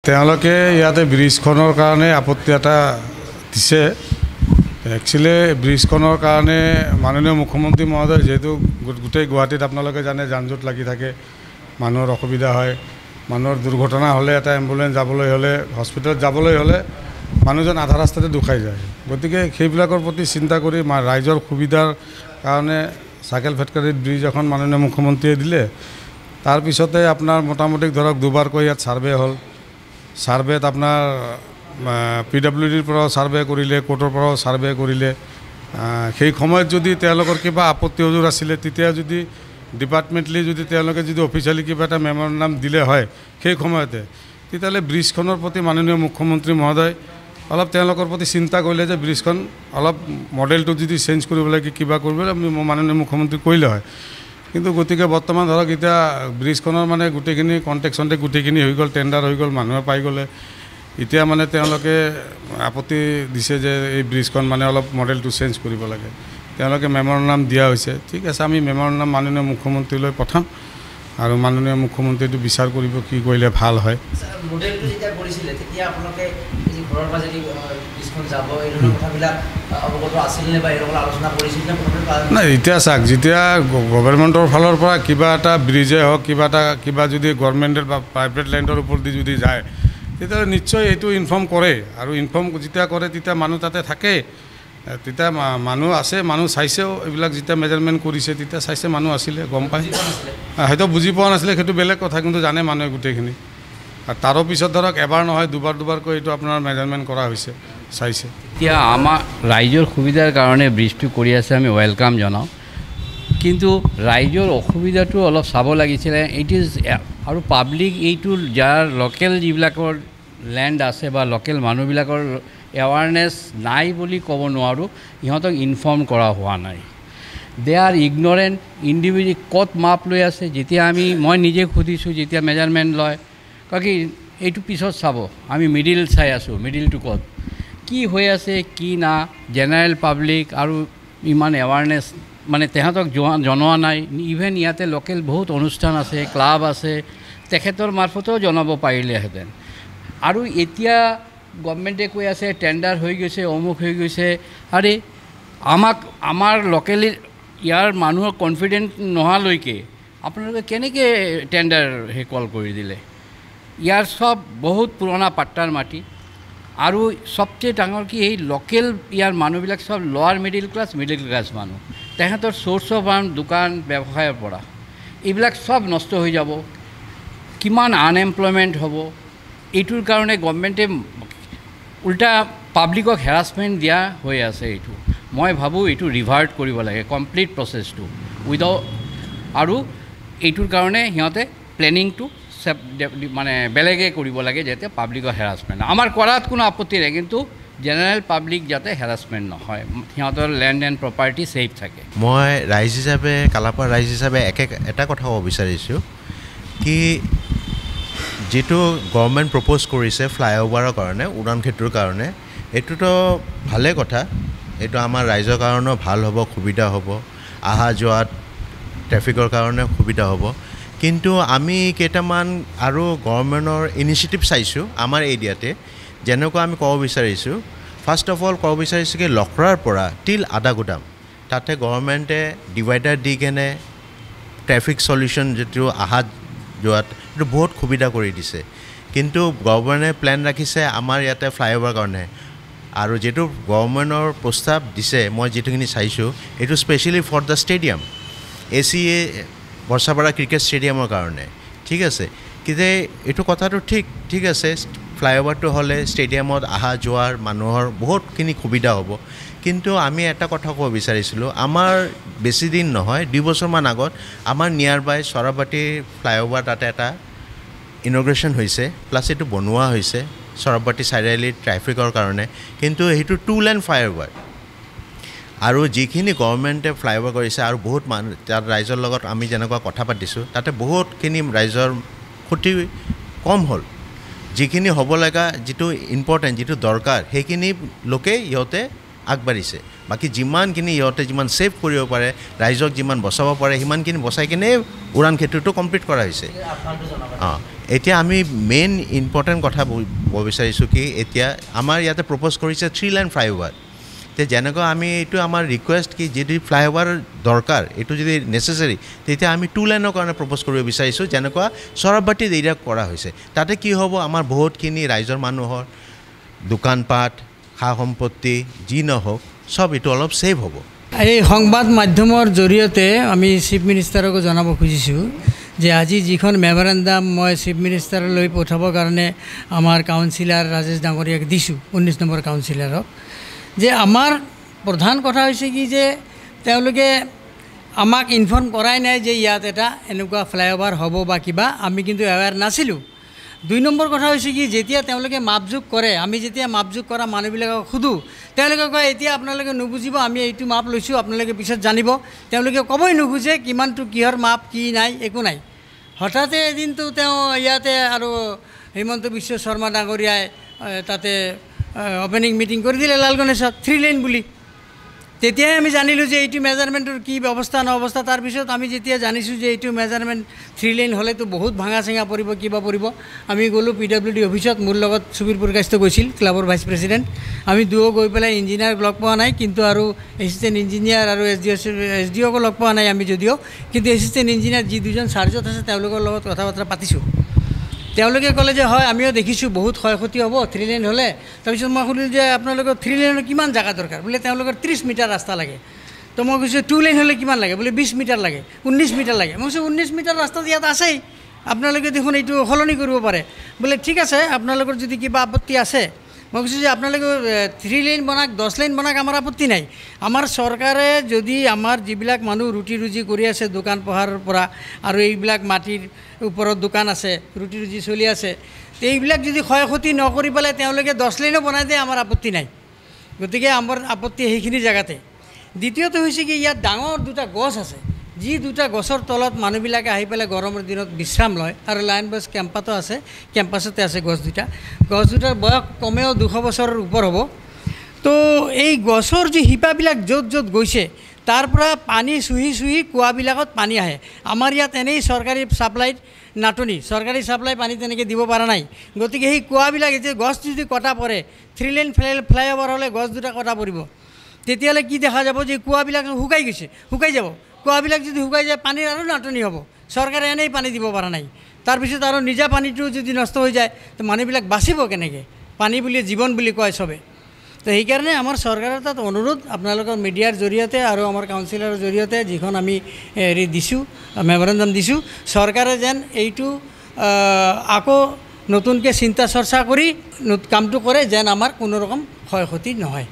তেওঁলোকে ইয়াতে ব্ৰিজখনৰ কাৰণে আপত্তি এটা দিছে। একচুৱেলি ব্ৰিজখনৰ কাৰণে মাননীয় মুখ্যমন্ত্ৰী মহোদয় যিহেতু গোটেই গুৱাহাটীত আপোনালোকে জানে যান-জঁট লাগি থাকে, মানুহৰ অসুবিধা হয়, মানুহৰ দুৰ্ঘটনা হ'লে এটা এম্বুলেঞ্চ যাবলৈ হ'লে, হস্পিটেলত যাবলৈ হ'লে মানুহজন আধা ৰাস্তাতে দুখাই যায়। গতিকে সেইবিলাকৰ প্ৰতি চিন্তা কৰি ৰাইজৰ সুবিধাৰ কাৰণে চাইকেল ফেটকাৰীত ব্ৰিজ এখন মাননীয় মুখ্যমন্ত্ৰীয়ে দিলে। তাৰপিছতে আপোনাৰ মোটামুটি ধৰক দুবাৰকৈ ইয়াত ছাৰ্ভে হ'ল। ছাৰ্ভেত আপোনাৰ PWDৰ পৰাও ছাৰ্ভে কৰিলে, কোৰ্টৰ পৰাও ছাৰ্ভে কৰিলে। সেই সময়ত যদি তেওঁলোকৰ কিবা আপত্তি অজুৰ আছিলে, তেতিয়া যদি ডিপাৰ্টমেণ্টলি যদি তেওঁলোকে যদি অফিচিয়েলি কিবা এটা মেম'ৰেণ্ডাম দিলে হয় সেই সময়তে, তেতিয়াহ'লে ব্ৰিজখনৰ প্ৰতি মাননীয় মুখ্যমন্ত্ৰী মহোদয় অলপ তেওঁলোকৰ প্ৰতি চিন্তা কৰিলে যে ব্ৰিজখন অলপ মডেলটো যদি চেঞ্জ কৰিব লাগে, কিবা কৰিব লাগে, মাননীয় মুখ্যমন্ত্ৰী কৰিলে হয়। কিন্তু গতিকে বৰ্তমান ধৰক এতিয়া ব্ৰিজখনৰ মানে গোটেইখিনি কণ্টেক্ট গোটেইখিনি হৈ গ'ল, টেণ্ডাৰ হৈ গ'ল, মানুহে পাই গ'লে। এতিয়া মানে তেওঁলোকে আপত্তি দিছে যে এই ব্ৰিজখন মানে অলপ মডেলটো চেঞ্জ কৰিব লাগে। তেওঁলোকে মেম'ৰেণ্ডাম দিয়া হৈছে। ঠিক আছে, আমি মেম'ৰেণ্ডাম মাননীয় মুখ্যমন্ত্ৰীলৈ পঠাম আৰু মাননীয় মুখ্যমন্ত্ৰীটো বিচাৰ কৰিব কি কৰিলে ভাল হয়। মডেলটো যেতিয়া কৰিছিলে তেতিয়া আপোনালোকে এই ঘৰৰ পৰা যদি ব্ৰিজখন যাব এই ধৰণৰ কথাবিলাক অৱগত আছিল নে বা এই ধৰণৰ আলোচনা কৰিছিল নে? নাই, এতিয়া চাওক, যেতিয়া গভৰ্ণমেণ্টৰ ফালৰ পৰা কিবা এটা ব্ৰিজে হওক, কিবা যদি গভৰ্ণমেণ্টেৰ বা প্ৰাইভেট লেণ্ডৰ ওপৰত দি যদি যায়, তেতিয়াহ'লে নিশ্চয় এইটো ইনফৰ্ম কৰে। আৰু ইনফৰ্ম যেতিয়া কৰে তেতিয়া মানুহ তাতে থাকে, তেতিয়া মানুহ আছে, মানুহ চাইছেও। এইবিলাক যেতিয়া মেজাৰমেণ্ট কৰিছে তেতিয়া চাইছে, মানুহ আছিলে, গম পায়। হয়তো বুজি পোৱা নাছিলে, সেইটো বেলেগ কথা, কিন্তু জানে মানুহে গোটেইখিনি। আৰু তাৰো পিছত ধৰক এবাৰ নহয় দুবাৰকৈ এইটো আপোনাৰ মেজাৰমেণ্ট কৰা হৈছে, চাইছে। এতিয়া আমাৰ ৰাইজৰ সুবিধাৰ কাৰণে ব্ৰিজটো কৰি আছে, আমি ৱেলকাম জনাওঁ। কিন্তু ৰাইজৰ অসুবিধাটো অলপ চাব লাগিছিলে। ইট ইজ আৰু পাব্লিক এইটো যাৰ লোকেল যিবিলাকৰ লেণ্ড আছে বা লোকেল মানুহবিলাকৰ এৱাৰনেছ নাই বুলি ক'ব নোৱাৰোঁ, ইহঁতক ইনফৰ্ম কৰা হোৱা নাই। দে আৰ ইগনৰেণ্ট। ইণ্ডিভিজুৱেল ক'ত মাপ লৈ আছে, যেতিয়া মই নিজে সুধিছোঁ, যেতিয়া মেজাৰমেণ্ট লয়, কি এইটো পিছত চাব, আমি মিডিল চাই আছোঁ, মিডিলটো ক'ত কি হৈ আছে কি না, জেনেৰেল পাব্লিক আৰু ইমান এৱাৰনেছ মানে তেহেঁতক জনোৱা নাই। ইভেন ইয়াতে লোকেল বহুত অনুষ্ঠান আছে, ক্লাব আছে, তেখেতৰ মাৰফতেও জনাব পাৰিলেহেঁতেন। আৰু এতিয়া গভৰ্ণমেণ্টে কৈ আছে টেণ্ডাৰ হৈ গৈছে, অমুক হৈ গৈছে। আৰে আমাৰ লোকেল ইয়াৰ মানুহৰ কনফিডেণ্ট নোহোৱালৈকে আপোনালোকে কেনেকৈ টেণ্ডাৰ কল কৰি দিলে? ইয়াৰ চব বহুত পুৰণা পাট্টাৰ মাটি। আৰু সবচেয়ে ডাঙৰ কি, এই লোকেল ইয়াৰ মানুহবিলাক চব লোৱাৰ মিডিল ক্লাছ মানুহ। তেহেঁতৰ চ'ৰ্চ অফ আৰ্ন দোকান ব্যৱসায়ৰ পৰা এইবিলাক চব নষ্ট হৈ যাব। কিমান আনএমপ্লয়মেণ্ট হ'ব। এইটোৰ কাৰণে গভৰ্ণমেণ্টে উল্টা পাব্লিকক হেৰাছমেণ্ট দিয়া হৈ আছে। এইটো মই ভাবোঁ এইটো ৰিভাৰ্ট কৰিব লাগে কমপ্লিট প্ৰচেছটো উইদাউট। আৰু এইটোৰ কাৰণে সিহঁতে প্লেনিংটো মানে বেলেগে কৰিব লাগে, যাতে পাব্লিকৰ হেৰাছমেণ্ট। আমাৰ কৰাত কোনো আপত্তি নাই, কিন্তু জেনেৰেল পাব্লিক যাতে হেৰাছমেণ্ট নহয়, সিহঁতৰ লেণ্ড এণ্ড প্ৰপাৰ্টি ছেফ থাকে। মই ৰাইজ হিচাপে, কালাপাৰ ৰাইজ হিচাপে এটা কথা ক'ব বিচাৰিছোঁ কি, যিটো গভৰ্ণমেণ্ট প্ৰপ'জ কৰিছে ফ্লাইঅভাৰৰ কাৰণে, উৰাণ ক্ষেত্ৰৰ কাৰণে, এইটোতো ভালে কথা। এইটো আমাৰ ৰাইজৰ কাৰণেও ভাল হ'ব, সুবিধা হ'ব, অহা যোৱাত ট্ৰেফিকৰ কাৰণে সুবিধা হ'ব। কিন্তু আমি কেইটামান আৰু গভৰ্ণমেণ্টৰ ইনিচিয়েটিভ চাইছোঁ আমাৰ এৰিয়াতে। যেনেকুৱা আমি ক'ব বিচাৰিছোঁ, ফাৰ্ষ্ট অফ অল ক'ব বিচাৰিছোঁ কি লখৰাৰ পৰা টিল আদাগুদাম তাতে গভৰ্ণমেণ্টে ডিভাইডাৰ দি কেনে ট্ৰেফিক চলিউশ্যন যিটো অহা যোৱাত এইটো বহুত সুবিধা কৰি দিছে। কিন্তু গভৰ্ণমেণ্টে প্লেন ৰাখিছে আমাৰ ইয়াতে ফ্লাইঅভাৰ কাৰণে। আৰু যিটো গভৰ্ণমেণ্টৰ প্ৰস্তাৱ দিছে, মই যিটোখিনি চাইছোঁ, এইটো specially for the stadium, ACA Barsapara cricket ষ্টেডিয়ামৰ কাৰণে। ঠিক আছে, কিন্তু এইটো কথাটো ঠিক আছে, ফ্লাইঅভাৰটো হ'লে ষ্টেডিয়ামত অহা যোৱাৰ মানুহৰ বহুতখিনি সুবিধা হ'ব। কিন্তু আমি এটা কথা ক'ব বিচাৰিছিলোঁ, আমাৰ বেছি দিন নহয় 2 বছৰমান আগত আমাৰ নিয়াৰ বাই চৰাইবাটী ফ্লাইঅভাৰ তাতে এটা ইনগ্ৰেশ্যন হৈছে, প্লাছ এইটো বনোৱা হৈছে চৰাইবাটী চাৰিআলিত ট্ৰেফিকৰ কাৰণে। কিন্তু সেইটো 2 লেন ফ্লাইঅভাৰ। আৰু যিখিনি গভৰ্ণমেণ্টে ফ্লাইঅভাৰ কৰিছে আৰু বহুত মানুহ তাত ৰাইজৰ লগত আমি যেনেকুৱা কথা পাতিছোঁ, তাতে বহুতখিনি ৰাইজৰ ক্ষতি কম হ'ল। যিখিনি হ'ব লগা, যিটো ইম্পৰ্টেণ্ট, যিটো দৰকাৰ, সেইখিনি লোকে সিহঁতে আগবাঢ়িছে বাকী যিমানখিনি ইহঁতে যিমান ছেভ কৰিব পাৰে ৰাইজক যিমান বচাব পাৰে সিমানখিনি বচাই কিনে উড়ান ক্ষেত্ৰটো কমপ্লিট কৰা হৈছে এতিয়া আমি মেইন ইম্পৰ্টেণ্ট কথা ক'ব বিচাৰিছোঁ কি এতিয়া আমাৰ ইয়াতে প্ৰপ'জ কৰিছে 3 লেন ফ্লাইঅভাৰ তে যেনেকৈ আমি এইটো আমাৰ ৰিকুৱেষ্ট কি যদি ফ্লাইঅভাৰ দৰকাৰ এইটো যদি নেচেচাৰী তেতিয়া আমি 2 লেনৰ কাৰণে প্ৰপ'জ কৰিব বিচাৰিছোঁ যেনেকুৱা চৰববাটিত এৰিয়া কৰা হৈছে তাতে কি হ'ব আমাৰ বহুতখিনি ৰাইজৰ মানুহৰ দোকানপাট সা সম্পত্তি যি নহওক সব এইটো অলপ ছেভ হ'ব এই সংবাদ মাধ্যমৰ জৰিয়তে আমি চিফ মিনিষ্টাৰকো জনাব খুজিছোঁ যে আজি যিখন মেমৰেণ্ডাম মই চিফ মিনিষ্টাৰলৈ পঠাবৰ কাৰণে আমাৰ কাউন্সিলাৰ ৰাজেশ ডাঙৰীয়াক দিছোঁ 19 নম্বৰ কাউন্সিলাৰক যে আমাৰ প্ৰধান কথা হৈছে কি যে তেওঁলোকে আমাক ইনফৰ্ম কৰাই নাই যে ইয়াত এটা এনেকুৱা ফ্লাইঅভাৰ হ'ব বা কিবা আমি কিন্তু এৱেৰ নাছিলোঁ 2 নম্বৰ কথা হৈছে কি যেতিয়া তেওঁলোকে মাপজোক কৰে আমি যেতিয়া মাপজোক কৰা মানুহবিলাকক সুধো তেওঁলোকে কয় এতিয়া আপোনালোকে নুবুজিব আমি এইটো মাপ লৈছোঁ আপোনালোকে পিছত জানিব তেওঁলোকে ক'বই নুখুজে কিমানটো কিহৰ মাপ কি নাই একো নাই হঠাতে এদিনটো তেওঁ ইয়াতে আৰু হিমন্ত বিশ্ব শৰ্মা ডাঙৰীয়াই তাতে অপেনিং মিটিং কৰি দিলে লাল গণেশত 3 লেন বুলি তেতিয়াই আমি জানিলোঁ যে এইটো মেজাৰমেণ্টৰ কি ব্যৱস্থা নৱস্থা তাৰপিছত আমি যেতিয়া জানিছোঁ যে এইটো মেজাৰমেণ্ট 3 লেন হ'লেতো বহুত ভাঙা চিঙা পৰিব কিবা পৰিব আমি গ'লোঁ PWD অফিচত মোৰ লগত সুবীৰ প্ৰকাশিত গৈছিল ক্লাবৰ ভাইচ প্ৰেছিডেণ্ট আমি দুয়ো গৈ পেলাই ইঞ্জিনিয়াৰক লগ পোৱা নাই কিন্তু আৰু এছিষ্টেণ্ট ইঞ্জিনিয়াৰ আৰু SDOকো লগ পোৱা নাই আমি যদিও কিন্তু এছিষ্টেণ্ট ইঞ্জিনিয়াৰ যি দুজন চাৰ্জত আছে তেওঁলোকৰ লগত কথা বতৰা পাতিছোঁ তেওঁলোকে ক'লে যে হয় আমিও দেখিছোঁ বহুত ক্ষয়ক্ষতি হ'ব 3 লেন হ'লে তাৰপিছত মই সুধিলোঁ যে আপোনালোকৰ 3 লেনৰ কিমান জাগা দৰকাৰ বোলে তেওঁলোকৰ 30 মিটাৰ ৰাস্তা লাগে তো মই কৈছোঁ 2 লেন হ'লে কিমান লাগে বোলে 20 মিটাৰ লাগে 19 মিটাৰ লাগে মই কৈছোঁ 19 মিটাৰ ৰাস্তা ইয়াত আছেই আপোনালোকে দেখোন এইটো সলনি কৰিব পাৰে বোলে ঠিক আছে আপোনালোকৰ যদি কিবা আপত্তি আছে মই কৈছোঁ যে আপোনালোকে 3 লেন বনাক 10 লেন বনাক আমাৰ আপত্তি নাই আমাৰ চৰকাৰে যদি আমাৰ যিবিলাক মানুহ ৰুটি ৰুজি কৰি আছে দোকান পোহাৰৰ পৰা আৰু এইবিলাক মাটিৰ ওপৰত দোকান আছে ৰুটি ৰুজি চলি আছে এইবিলাক যদি ক্ষয়ক্ষতি নকৰি পেলাই তেওঁলোকে 10 লেনো বনাই দিয়ে আমাৰ আপত্তি নাই গতিকে আমাৰ আপত্তি সেইখিনি জেগাতে দ্বিতীয়টো হৈছে কি ইয়াত ডাঙৰ দুটা গছ আছে যি দুটা গছৰ তলত মানুহবিলাকে আহি পেলাই গৰমৰ দিনত বিশ্ৰাম লয় আৰু লায়ন বাছ কেম্পাতো আছে কেম্পাছতে আছে গছ দুটাৰ বয়স কমেও 200 বছৰৰ ওপৰ হ'ব তো এই গছৰ যি শিপাবিলাক য'ত য'ত গৈছে তাৰ পৰা পানী চুহি কুৱাবিলাকত পানী আহে আমাৰ ইয়াত এনেই চৰকাৰী ছাপ্লাইত নাটনি চৰকাৰী ছাপ্লাই পানী তেনেকৈ দিব পৰা নাই গতিকে সেই কুৱাবিলাক এতিয়া গছ যদি কটা পৰে 3 লেন ফ্লাইঅভাৰ হ'লে গছ দুটা কটা পৰিব তেতিয়াহ'লে কি দেখা যাব যে কুৱাবিলাক শুকাই যাব কুৱাবিলাক যদি শুকাই যায় পানীৰ আৰু নাটনি হ'ব চৰকাৰে এনেই পানী দিব পৰা নাই তাৰপিছত আৰু নিজা পানীটো যদি নষ্ট হৈ যায় তো মানুহবিলাক বাচিব কেনেকৈ পানী বুলি জীৱন বুলি কয় চবে তো সেইকাৰণে আমাৰ চৰকাৰৰ তাত অনুৰোধ আপোনালোকৰ মিডিয়াৰ জৰিয়তে আৰু আমাৰ কাউন্সিলাৰৰ জৰিয়তে যিখন আমি হেৰি দিছোঁ মেমৰেণ্ডাম দিছোঁ চৰকাৰে যেন এইটো আকৌ নতুনকৈ চিন্তা চৰ্চা কৰি কামটো কৰে যেন আমাৰ কোনো ৰকম ক্ষয়ক্ষতি নহয়